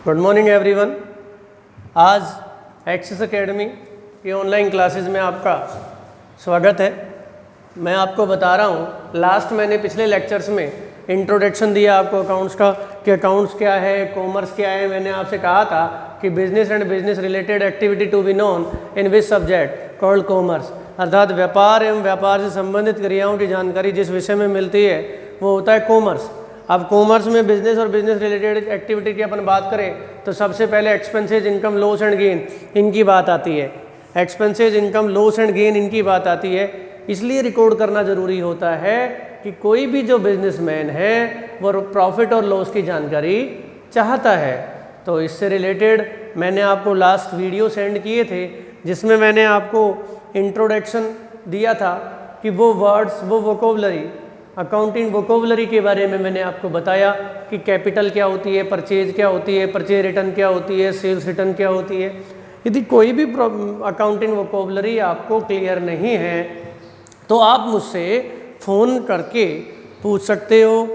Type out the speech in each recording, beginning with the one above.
Good morning everyone. आज access academy की online classes में आपका स्वागत है। मैं आपको बता रहा हूँ, लास्ट मैंने पिछले लेक्चर्स में इंट्रोडक्शन दिया आपको अकाउंट्स का कि अकाउंट्स क्या है, कॉमर्स क्या है। मैंने आपसे कहा था कि business and business related activity to be known in which subject called commerce, अर्थात व्यापार एवं व्यापार से संबंधित क्रियाओं की जानकारी जिस विषय में मिलती है वो होता है कॉमर्स। अब कॉमर्स में बिजनेस और बिजनेस रिलेटेड एक्टिविटी की अपन बात करें तो सबसे पहले expenses, income, loss and gain इनकी बात आती है। Expenses, income, loss and gain इनकी बात आती है। इसलिए रिकॉर्ड करना ज़रूरी होता है कि कोई भी जो बिजनेसमैन है वो प्रॉफिट और लॉस की जानकारी चाहता है। तो इससे रिलेटेड मैंने आपको लास्ट वीडियो सेंड किए थे जिसमें मैंने आपको इंट्रोडक्शन दिया था कि वो वर्ड्स, वो वोकेबुलरी, अकाउंटिंग वोकेबुलरी के बारे में मैंने आपको बताया कि कैपिटल क्या होती है, परचेज क्या होती है, परचेज रिटर्न क्या होती है, सेल्स रिटर्न क्या होती है। यदि कोई भी अकाउंटिंग वोकेबुलरी आपको क्लियर नहीं है तो आप मुझसे फ़ोन करके पूछ सकते हो,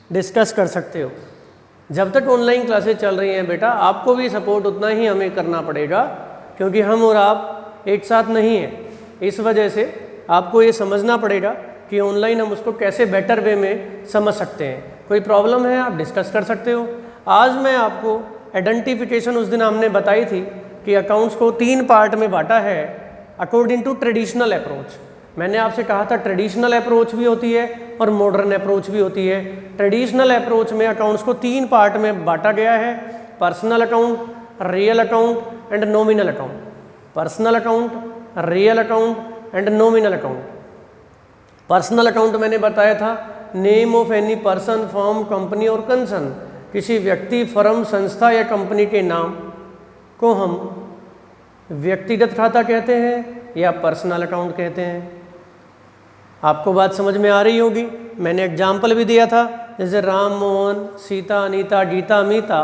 डिस्कस कर सकते हो। जब तक ऑनलाइन क्लासेस चल रही हैं बेटा, आपको भी सपोर्ट उतना ही हमें करना पड़ेगा क्योंकि हम और आप एक साथ नहीं हैं। इस वजह से आपको ये समझना पड़ेगा कि ऑनलाइन हम उसको कैसे बेटर वे में समझ सकते हैं। कोई प्रॉब्लम है आप डिस्कस कर सकते हो। आज मैं आपको आइडेंटिफिकेशन, उस दिन हमने बताई थी कि अकाउंट्स को 3 पार्ट में बांटा है अकॉर्डिंग टू ट्रेडिशनल अप्रोच। मैंने आपसे कहा था ट्रेडिशनल अप्रोच भी होती है और मॉडर्न अप्रोच भी होती है। ट्रेडिशनल अप्रोच में अकाउंट्स को 3 पार्ट में बांटा गया है: personal account, real account and nominal account. Personal account, real account and nominal account. Personal account मैंने बताया था name of any person, firm, company और कंसर्न। किसी व्यक्ति, फर्म, संस्था या कंपनी के नाम को हम व्यक्तिगत खाता कहते हैं या पर्सनल अकाउंट कहते हैं। आपको बात समझ में आ रही होगी। मैंने एग्जाम्पल भी दिया था, जैसे राम, मोहन, सीता, अनीता, गीता, मीता,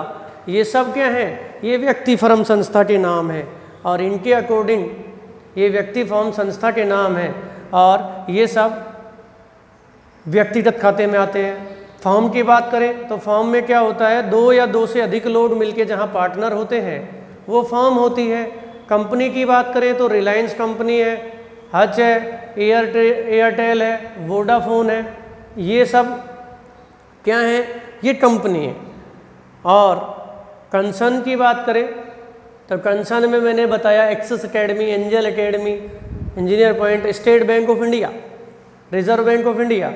ये सब क्या हैं? ये व्यक्ति, फर्म, संस्था के नाम हैं और इनके अकॉर्डिंग ये व्यक्ति, फर्म, संस्था के नाम हैं और ये सब व्यक्तिगत खाते में आते हैं। फर्म की बात करें तो फर्म में क्या होता है, 2 या 2 से अधिक लोग मिलके जहां पार्टनर होते हैं वो फर्म होती है। कंपनी की बात करें तो रिलायंस कंपनी है, हच है, एयरटेल है, वोडाफोन है, ये सब क्या है? ये कंपनी है। और कंसर्न की बात करें तो कंसर्न में मैंने बताया Access Academy, Angel Academy, Engineer Point, State Bank of India, Reserve Bank of India,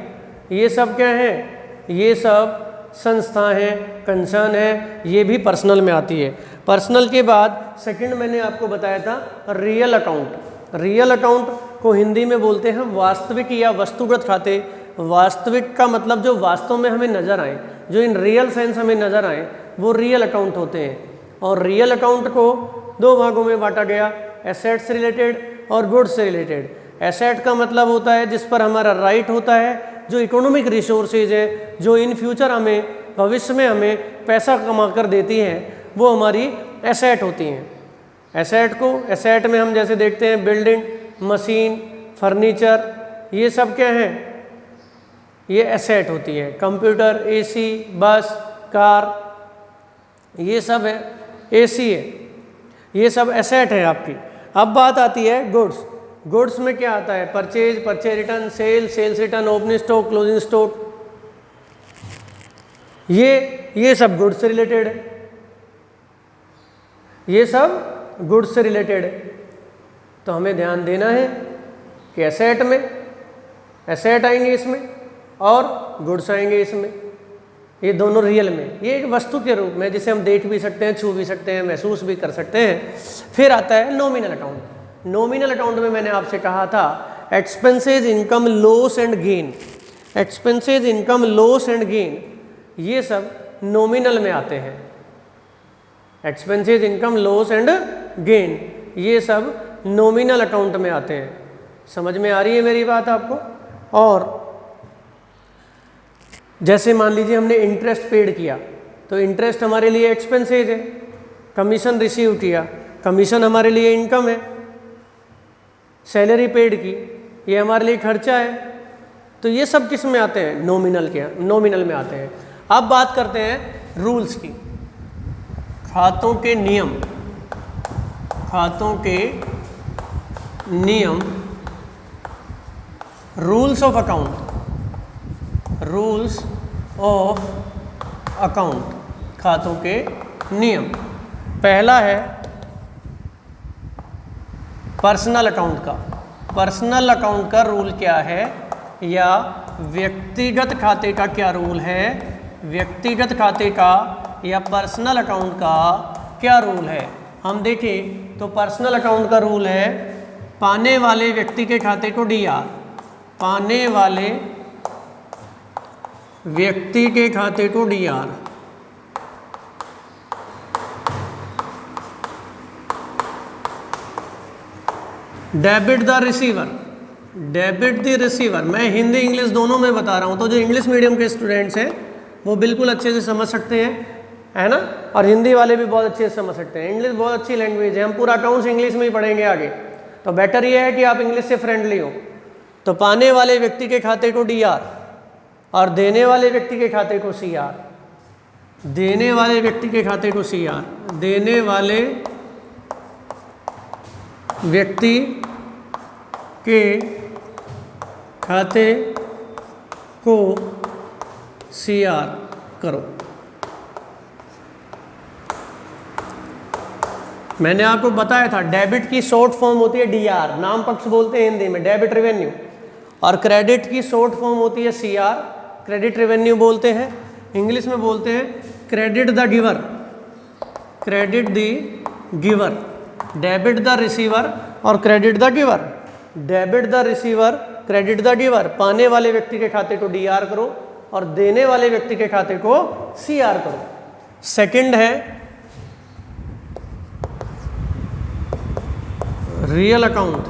ये सब क्या है? ये सब संस्था हैं, कंसर्न है, ये भी पर्सनल में आती है। पर्सनल के बाद सेकंड मैंने आपको बताया था रियल अकाउंट। रियल अकाउंट को हिंदी में बोलते हैं वास्तविक या वस्तुगत खाते। वास्तविक का मतलब जो वास्तव में हमें नज़र आए, जो इन रियल सेंस हमें नज़र आए, वो रियल अकाउंट होते हैं। और रियल अकाउंट को 2 भागों में बांटा गया, एसेट से रिलेटेड और गुड्स से रिलेटेड। एसेट का मतलब होता है जिस पर हमारा राइट होता है, जो इकोनॉमिक रिसोर्सेज है, जो इन फ्यूचर हमें, भविष्य में हमें पैसा कमा कर देती हैं, वो हमारी एसेट होती हैं। एसेट में हम जैसे देखते हैं बिल्डिंग, मशीन, फर्नीचर, ये सब क्या हैं? ये एसेट होती है। कंप्यूटर, एसी, बस, कार, ये सब है, एसी है, ये सब एसेट है आपकी। अब बात आती है गुड्स। गुड्स में क्या आता है? Purchase, purchase return, sales return, opening stock, closing stock, ये सब गुड्स से रिलेटेड है। ये सब गुड्स से रिलेटेड है। तो हमें ध्यान देना है कि एसेट में एसेट आएंगे इसमें और गुड्स आएंगे इसमें। ये दोनों रियल में, ये एक वस्तु के रूप में जिसे हम देख भी सकते हैं, छू भी सकते हैं, महसूस भी कर सकते हैं। फिर आता है नॉमिनल अकाउंट। नॉमिनल अकाउंट में मैंने आपसे कहा था expenses, income, loss and gain. Expenses, income, loss and gain, ये सब नॉमिनल में आते हैं। Expenses, income, loss and gain, ये सब नॉमिनल अकाउंट में आते हैं। समझ में आ रही है मेरी बात आपको? और जैसे मान लीजिए हमने इंटरेस्ट पेड किया तो इंटरेस्ट हमारे लिए एक्सपेंसेज है। कमीशन रिसीव किया, कमीशन हमारे लिए इनकम है। सैलरी पेड की, ये हमारे लिए खर्चा है। तो ये सब किस में आते हैं? नॉमिनल में आते हैं। अब बात करते हैं रूल्स की। रूल्स में क्या आता है? 1 पर्सन, फर्म, कंपनी, कंसर्न, ये सब क्या हैं? खातों के नियम, रूल्स ऑफ अकाउंट, खातों के नियम। पहला है पर्सनल अकाउंट का रूल क्या है, या व्यक्तिगत खाते का क्या रूल है, व्यक्तिगत खाते का या पर्सनल अकाउंट का क्या रूल है। हम देखें तो पर्सनल अकाउंट का रूल है पाने वाले व्यक्ति के खाते को DR, पाने वाले व्यक्ति के खाते को DR, डेबिट द रिसीवर। मैं हिंदी इंग्लिश दोनों में बता रहा हूँ, तो जो इंग्लिश मीडियम के स्टूडेंट्स हैं वो बिल्कुल अच्छे से समझ सकते हैं, है ना, और हिंदी वाले भी बहुत अच्छे से समझ सकते हैं। इंग्लिश बहुत अच्छी लैंग्वेज है, हम पूरा अकाउंट्स इंग्लिश में ही पढ़ेंगे आगे, तो बेटर ये है कि आप इंग्लिश से फ्रेंडली हो। तो पाने वाले व्यक्ति के खाते को DR और देने वाले व्यक्ति के खाते को CR, देने वाले व्यक्ति के खाते को CR, देने वाले व्यक्ति के खाते को CR करो। मैंने आपको बताया था डेबिट की शॉर्ट फॉर्म होती है DR, नाम पक्ष बोलते हैं हिंदी में, डेबिट रेवेन्यू, और क्रेडिट की शॉर्ट फॉर्म होती है CR, क्रेडिट रेवेन्यू बोलते हैं। इंग्लिश में बोलते हैं credit the giver, debit the receiver और credit the giver, debit the receiver, credit the giver. पाने वाले व्यक्ति के खाते को DR करो और देने वाले व्यक्ति के खाते को CR करो। सेकंड है रियल अकाउंट,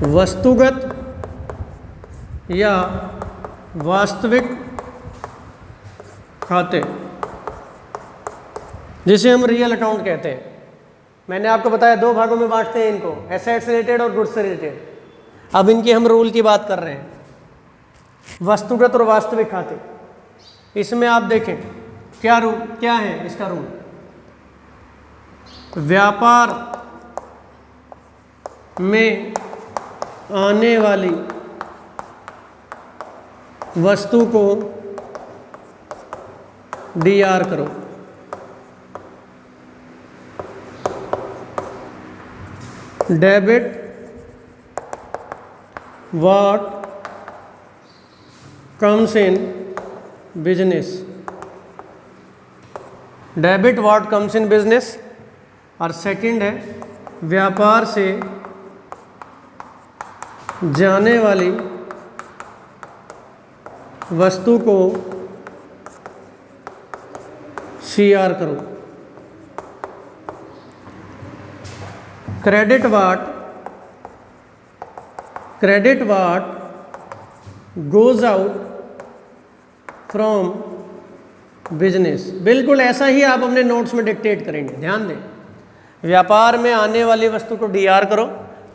वस्तुगत या वास्तविक खाते, जिसे हम रियल अकाउंट कहते हैं। मैंने आपको बताया दो भागों में बांटते हैं इनको, एसेट्स रिलेटेड और गुड्स रिलेटेड। अब इनकी हम रूल की बात कर रहे हैं, वस्तुगत और वास्तविक खाते। इसमें आप देखें क्या रूल, क्या है इसका रूल। व्यापार में आने वाली वस्तु को DR करो, debit what comes in business, debit what comes in business. और सेकंड है व्यापार से जाने वाली वस्तु को CR करो, credit what goes out from business. बिल्कुल ऐसा ही आप अपने नोट्स में डिक्टेट करेंगे, ध्यान दें। व्यापार में आने वाली वस्तु को DR करो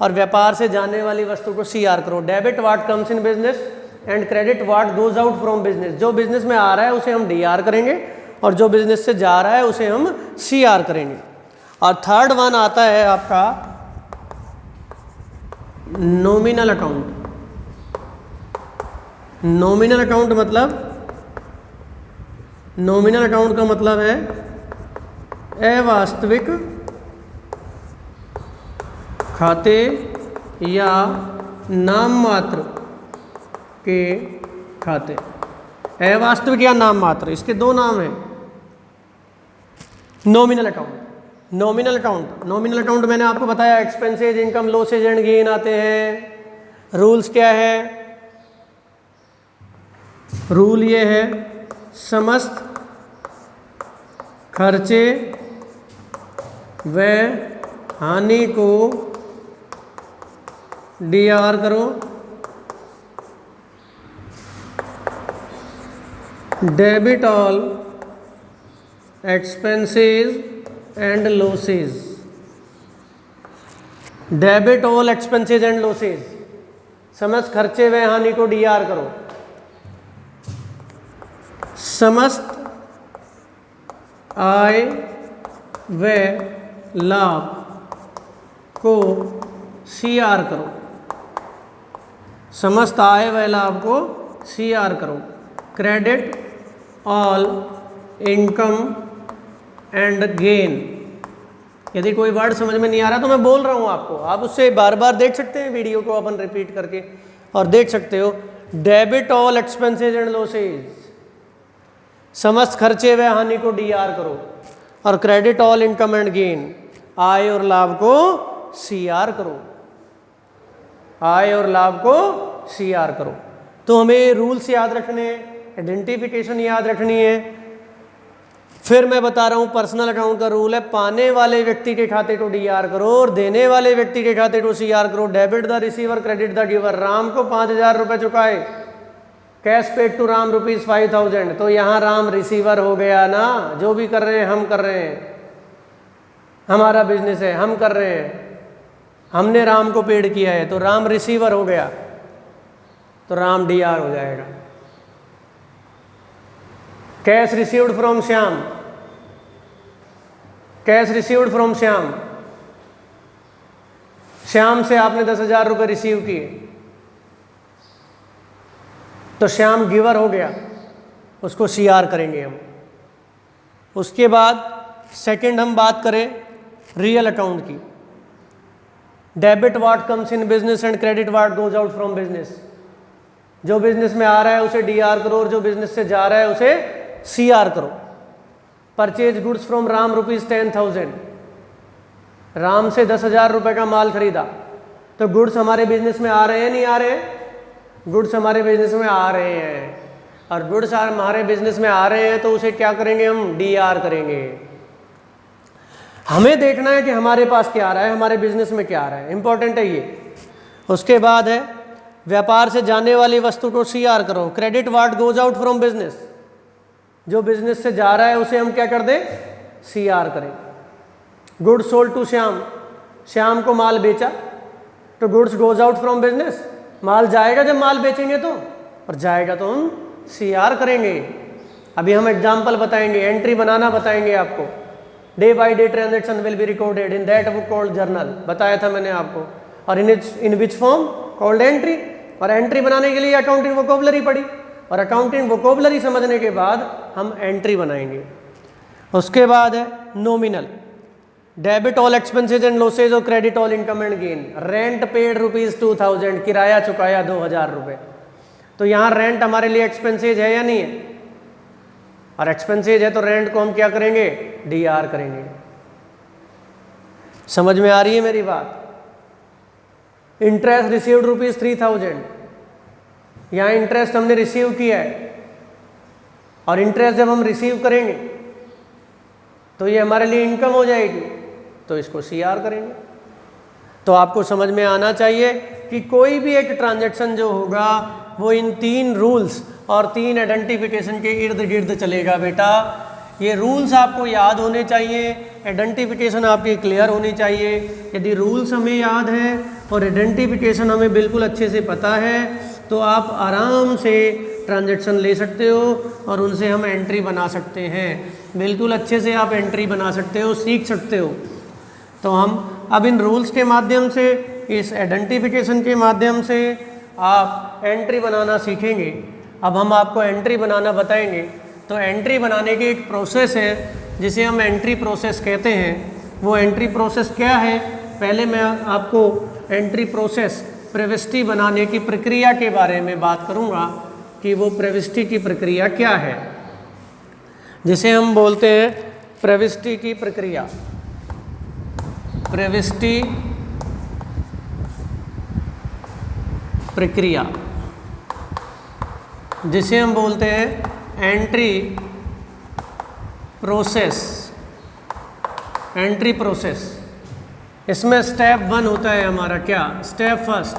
और व्यापार से जाने वाली वस्तु को CR करो। Debit what comes in business and credit what goes out from business. जो बिजनेस में आ रहा है उसे हम DR करेंगे और जो बिजनेस से जा रहा है उसे हम CR करेंगे। और थर्ड वन आता है आपका नॉमिनल अकाउंट। नॉमिनल अकाउंट का मतलब है अवास्तविक खाते या नाम मात्र के खाते। अवास्तविक या नाम मात्र, इसके दो नाम हैं। नॉमिनल अकाउंट मैंने आपको बताया expenses, income, losses and gain आते हैं। रूल्स क्या है? रूल ये है समस्त खर्चे व हानि को DR करो, debit all expenses and losses. Debit all expenses and losses, समस्त खर्चे व हानि को DR करो। समस्त आय व लाभ को CR करो, समस्त आय व लाभ को CR करो। Credit all income and gain. यदि कोई वर्ड समझ में नहीं आ रहा तो मैं बोल रहा हूँ आपको, आप उससे बार बार देख सकते हैं वीडियो को अपन रिपीट करके और देख सकते हो। Debit all expenses and losses, समस्त खर्चे व हानि को DR करो। और credit all income and gain, आय और लाभ को CR करो, आय और लाभ को CR करो। तो हमें रूल्स याद रखने हैं, आइडेंटिफिकेशन याद रखनी है। फिर मैं बता रहा हूँ पर्सनल अकाउंट का रूल है, पाने वाले व्यक्ति के खाते को DR करो और देने वाले व्यक्ति के खाते को CR करो। Debit the receiver, credit the giver. Ram को 5,000 रुपये चुकाए, कैश पेड टू राम ₹5,000, तो यहाँ राम रिसीवर हो गया ना। जो भी कर रहे हैं हम कर रहे हैं, हमारा बिजनेस है, हम कर रहे हैं, हमने राम को पेड किया है, तो राम रिसीवर हो गया, तो राम DR हो जाएगा। Cash received from Shyam, cash received from Shyam, Shyam से आपने 10,000 रुपये रिसीव किए, तो श्याम गिवर हो गया, उसको CR करेंगे हम। उसके बाद सेकंड हम बात करें रियल अकाउंट की। Debit what comes in business and credit what goes out from business. जो बिजनेस में आ रहा है उसे DR करो और जो बिजनेस से जा रहा है उसे CR करो। Purchase goods from Ram ₹10,000, Ram से 10,000 रुपये का माल खरीदा, तो गुड्स हमारे बिजनेस में आ रहे हैं नहीं आ रहे हैं? गुड्स हमारे बिजनेस में आ रहे हैं, और गुड्स हमारे बिजनेस में आ रहे हैं तो उसे क्या करेंगे हम? DR करेंगे। हमें देखना है कि हमारे पास क्या आ रहा है, हमारे बिजनेस में क्या आ रहा है, इंपॉर्टेंट है ये। उसके बाद है व्यापार से जाने वाली वस्तु को CR करो। Credit what goes out from business, जो बिजनेस से जा रहा है उसे हम क्या कर दें? CR करें। Goods sold to Shyam, Shyam को माल बेचा, तो goods goes out from business, माल जाएगा जब माल बेचेंगे तो, और जाएगा तो हम CR करेंगे। अभी हम एग्जाम्पल बताएंगे, एंट्री बनाना बताएंगे आपको। Day by day transaction will be recorded in that book called journal, बताया था मैंने आपको। और इन विच फॉर्म? Called entry. और एंट्री बनाने के लिए अकाउंटिंग वोकैबुलरी पढ़ी, और अकाउंटिंग वोकैबुलरी समझने के बाद हम एंट्री बनाएंगे। उसके बाद है nominal, debit all expenses and losses और credit all income and gain. Rent paid ₹2,000, किराया चुकाया 2,000 रुपये, तो यहाँ रेंट हमारे लिए एक्सपेंसेज है या नहीं है? और एक्सपेंसेज है तो रेंट को हम क्या करेंगे? DR करेंगे। समझ में आ रही है मेरी बात? इंटरेस्ट रिसीव्ड ₹3,000, यहाँ इंटरेस्ट हमने रिसीव किया है, और इंटरेस्ट जब हम रिसीव करेंगे तो ये हमारे लिए इनकम हो जाएगी, तो इसको CR करेंगे। तो आपको समझ में आना चाहिए कि कोई भी एक ट्रांजैक्शन जो होगा वो इन 3 रूल्स और 3 आइडेंटिफिकेशन के इर्द गिर्द चलेगा बेटा। ये रूल्स आपको याद होने चाहिए, आइडेंटिफिकेशन आपकी क्लियर होनी चाहिए। यदि रूल्स हमें याद है और आइडेंटिफिकेशन हमें बिल्कुल अच्छे से पता है तो आप आराम से ट्रांजैक्शन ले सकते हो और उनसे हम एंट्री बना सकते हैं। बिल्कुल अच्छे से आप एंट्री बना सकते हो, सीख सकते हो। तो हम अब इन रूल्स के माध्यम से, इस आइडेंटिफिकेशन के माध्यम से आप एंट्री बनाना सीखेंगे। अब हम आपको एंट्री बनाना बताएंगे। तो एंट्री बनाने की एक प्रोसेस है जिसे हम एंट्री प्रोसेस कहते हैं। वो एंट्री प्रोसेस क्या है? पहले मैं आपको एंट्री प्रोसेस, प्रविष्टि बनाने की प्रक्रिया के बारे में बात करूंगा कि वो प्रविष्टि की प्रक्रिया क्या है, जिसे हम बोलते हैं प्रविष्टि की प्रक्रिया। प्रविष्टि प्रक्रिया जिसे हम बोलते हैं एंट्री प्रोसेस। एंट्री प्रोसेस, इसमें स्टेप 1 होता है हमारा क्या? स्टेप फर्स्ट,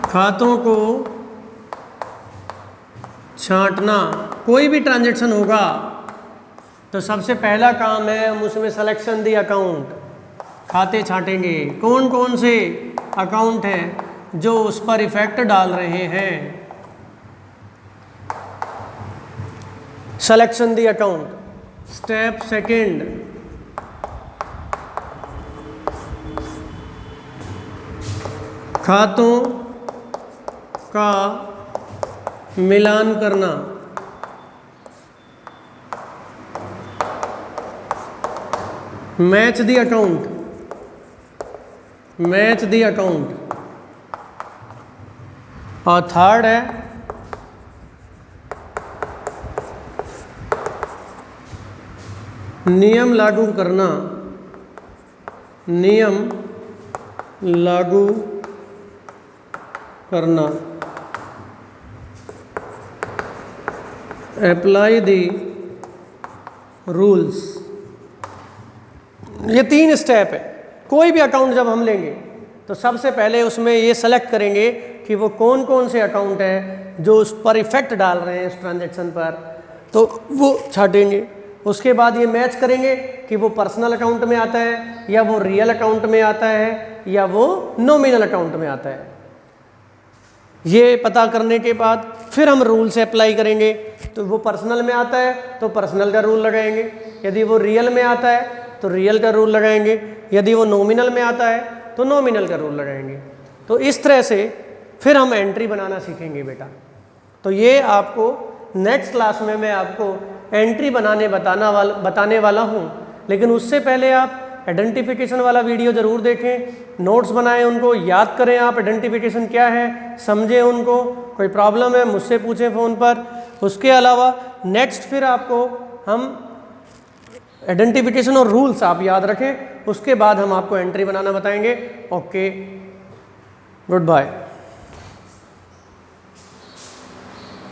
खातों को छांटना। कोई भी ट्रांजैक्शन होगा तो सबसे पहला काम है हम उसमें सिलेक्शन दी अकाउंट, खाते छांटेंगे। कौन कौन से अकाउंट हैं जो उस पर इफेक्ट डाल रहे हैं। selection the account. Step second, खातों का मिलान करना। Match the account, match the account. और थर्ड है नियम लागू करना, नियम लागू करना। Apply the rules. ये 3 स्टेप है। कोई भी अकाउंट जब हम लेंगे तो सबसे पहले उसमें ये सेलेक्ट करेंगे कि वो कौन कौन से अकाउंट हैं जो उस पर इफेक्ट डाल रहे हैं इस ट्रांजैक्शन पर, तो वो छाटेंगे। उसके बाद ये मैच करेंगे कि वो पर्सनल अकाउंट में आता है या वो रियल अकाउंट में आता है या वो नॉमिनल अकाउंट में आता है। ये पता करने के बाद फिर हम रूल से अप्लाई करेंगे। तो वो पर्सनल में आता है तो पर्सनल का रूल लगाएंगे, यदि वो रियल में आता है तो रियल का रूल लगाएंगे, यदि वो नॉमिनल में आता है तो नॉमिनल का रूल लगाएंगे। तो इस तरह से फिर हम एंट्री बनाना सीखेंगे बेटा। तो ये आपको नेक्स्ट क्लास में मैं आपको एंट्री बताने वाला हूँ, लेकिन उससे पहले आप आइडेंटिफिकेशन वाला वीडियो ज़रूर देखें, नोट्स बनाएं, उनको याद करें। आप आइडेंटिफिकेशन क्या है समझें, उनको कोई प्रॉब्लम है मुझसे पूछें फ़ोन पर। उसके अलावा नेक्स्ट फिर आपको हम आइडेंटिफिकेशन और रूल्स आप याद रखें, उसके बाद हम आपको एंट्री बनाना बताएंगे। Okay, good bye.